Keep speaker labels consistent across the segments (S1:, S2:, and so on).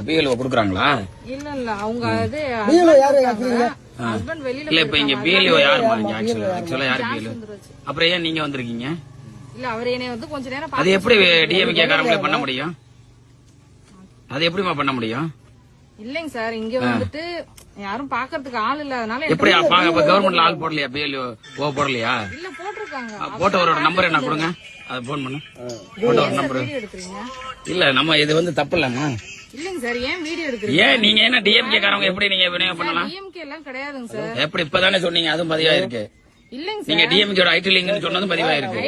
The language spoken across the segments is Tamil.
S1: பிஎல்ஓ குடுக்குறாங்களா?
S2: இல்ல இல்ல அவங்க அது ஹஸ்பண்ட் வெளியில
S1: இல்ல இப்ப இங்க பிஎல்ஓ யாருமா? ஆக்சுவலா யாரு பிஎல்ஓ? அப்புறம் ஏன் நீங்க வந்திருக்கீங்க?
S2: இல்ல அவர் என்னை வந்து கொஞ்ச நேரம்
S1: அது எப்படி டிஎம்கே காரங்களே பண்ண முடியும்? அது எப்படிமா பண்ண முடியும்?
S2: இல்லைங்க சார், இங்க வந்துட்டு யாரும் பாக்குறதுக்கு ஆள் இல்லாதனால
S1: எப்படி கவர்மெண்ட்ல ஆள் போடலையா? பிஎல்ஓ போடலையா?
S2: இல்ல போட்டிருக்காங்க.
S1: போட்டவரோட நம்பர் என்ன கொடுங்க, அது போன் பண்ணு. போட்டவர் நம்பர் இல்ல நம்ம இது வந்து தப்பு இல்லங்க.
S2: இல்லைங்க சார், ஏன் வீடியோ எடுக்கிறீங்க?
S1: ஏன் நீங்க என்ன டிஎம்கே காரங்க எப்படி நீங்க விநியோகம் பண்ணலாம்?
S2: டிஎம்கே எல்லாம் கிடையாதுங்க சார்.
S1: எப்படி இப்பதானே சொன்னீங்க, அதுவும் பதிவாயிருக்கு.
S2: இல்லைங்க சார்,
S1: நீங்க டிஎம்கேட ஐடி லிங்க்னு சொன்னதும் பதிவாயிருக்கு.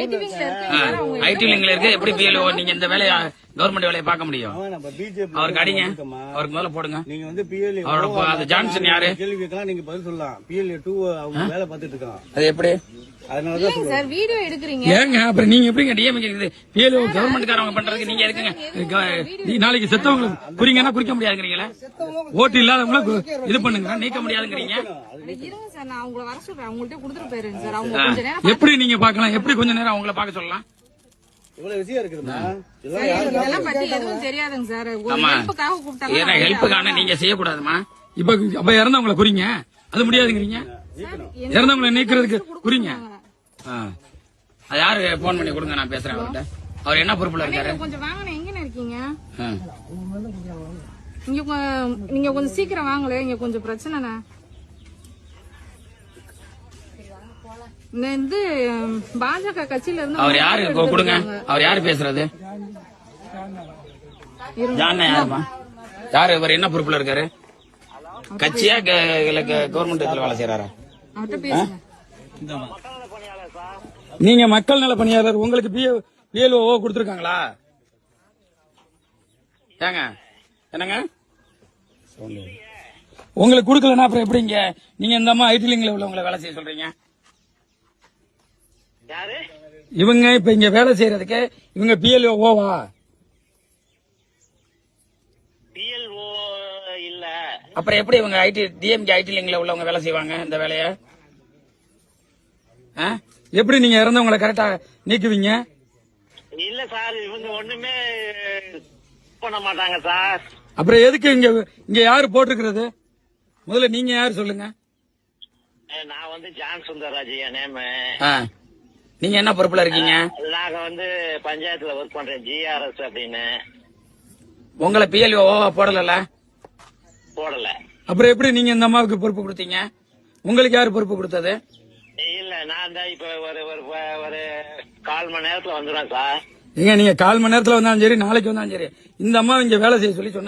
S1: ஐடி லிங்க்ல இருக்கு. எப்படி பிஎல்ஓ நீங்க இந்த வேலையை கவர்மெண்ட் வேலையை பார்க்க முடியும்? அவருக்கு அடிங்க, அவருக்கு முதல்ல போடுங்க.
S3: நீங்க வந்து பிஎல்ஏ
S1: அவரோட அது ஜான்சன் யாரு?
S3: கேள்வி கேட்கலாம், நீங்க பதில் சொல்லலாம். பிஎல்ஏ 2 அவங்க வேலை பார்த்துட்டு இருக்காங்க.
S1: அது எப்படி?
S2: அதனாலதான் சார் வீடியோ எடுக்கிறீங்க.
S1: ஏங்க அப்புறம் நீங்க எப்படிங்க டிஎம்கே பிஎல்ஓ கவர்மெண்ட் காரங்க பண்றதுக்கு நீங்க இருக்குங்க? நாளைக்கு செத்தவங்க குறிங்கன்னா குறிக்க முடியாதுங்கிறீங்களா? ஓட்டு இல்லாதவங்கள இது பண்ணுங்க, நீக்க முடியாதுங்கிறீங்க.
S2: இருங்க சார், நான் உங்களை வர சொல்றேன். அவங்கள்ட்ட கொடுத்துட்டு போயிருங்க சார். அவங்க கொஞ்ச நேரம்
S1: எப்படி நீங்க பாக்கலாம்? எப்படி கொஞ்ச நேரம் அவங்கள பாக்க சொல்லலாம்?
S3: இவ்வளவு விஷயம் இருக்குதுமா,
S2: இதெல்லாம் பத்தி எதுவும் தெரியாதுங்க சார். ஒரு ஹெல்ப்புக்காக கூப்பிட்டாங்க.
S1: ஏன்னா ஹெல்ப்புக்கான நீங்க செய்யக்கூடாதுமா. இப்ப இறந்தவங்கள குறிங்க, அது முடியாதுங்கிறீங்க. இறந்தவங்களை நீக்கிறதுக்கு குறிங்க. அது யாரு போன் பண்ணி கொடுங்க, நான் பேசுறேன் அவர்கிட்ட. அவர் என்ன பொறுப்புல இருக்காரு?
S2: கொஞ்சம் வாங்க, எங்க இருக்கீங்க? நீங்க கொஞ்சம் சீக்கிரம் வாங்கல, இங்க கொஞ்சம் பிரச்சனை. இந்த பாஜக கட்சியில இருந்து
S1: அவர் யாரு கொடுங்க, அவர் யாரு பேசுறது? யாருமா? யாரு இவர்? என்ன பொறுப்புல இருக்காரு? கட்சியா கவர்மெண்ட் வேலை செய்யறாரா? நீங்க மக்கள் நல பணியாளர், உங்களுக்கு பிஎல்ஓ கொடுத்திருக்காங்களா? ஏங்க என்னங்க உங்களுக்கு கொடுக்கலன்னா அப்புறம் எப்படிங்க நீங்க இந்த அம்மா ஐடி லிங்க்ல உள்ளவங்களை வேலை செய்ய சொல்றீங்க? இவங்க இப்ப இங்க வேலை செய்யறதுக்கு இவங்க பிஎல்ஓவா?
S4: இல்ல
S1: அப்புறம் எப்படி இவங்க டிஎம்கே ஐடி லிங்க்ல உள்ளவங்க வேலை செய்வாங்க இந்த வேலைய? எப்படி நீங்க இறந்தவங்களை கரெக்டா நீக்குவீங்க?
S4: இல்ல சார், இவங்க ஒண்ணுமே பண்ண மாட்டாங்க சார்.
S1: அப்புறம் எதுக்கு இங்க யாரு போட்டிருக்கிறது? முதல்ல நீங்க யாரு சொல்லுங்க.
S4: நான் வந்து ஜான் சுந்தரராஜ் நேம்.
S1: நீங்க என்ன பொறுப்புல இருக்கீங்க?
S4: நாங்க வந்து பஞ்சாயத்துல ஒர்க் பண்றேன், ஜிஆர்எஸ் அப்படின்னு.
S1: உங்களை பிஎல்ஓ போடல?
S4: போடல.
S1: அப்புறம் எப்படி நீங்க இந்த அம்மாவுக்கு பொறுப்பு கொடுத்தீங்க? உங்களுக்கு யாரு பொறுப்பு கொடுத்தது?
S4: இல்ல, நான் தான் இப்ப ஒரு 1/4 மணி நேரத்துல வந்துடுறேன் சார்.
S1: நீங்க 1/4 மணி நேரத்துல வந்தாலும் சரி, நாளைக்கு வந்தாலும் சரி, இந்த அம்மா இங்க வேலை செய்ய சொல்லி சொன்ன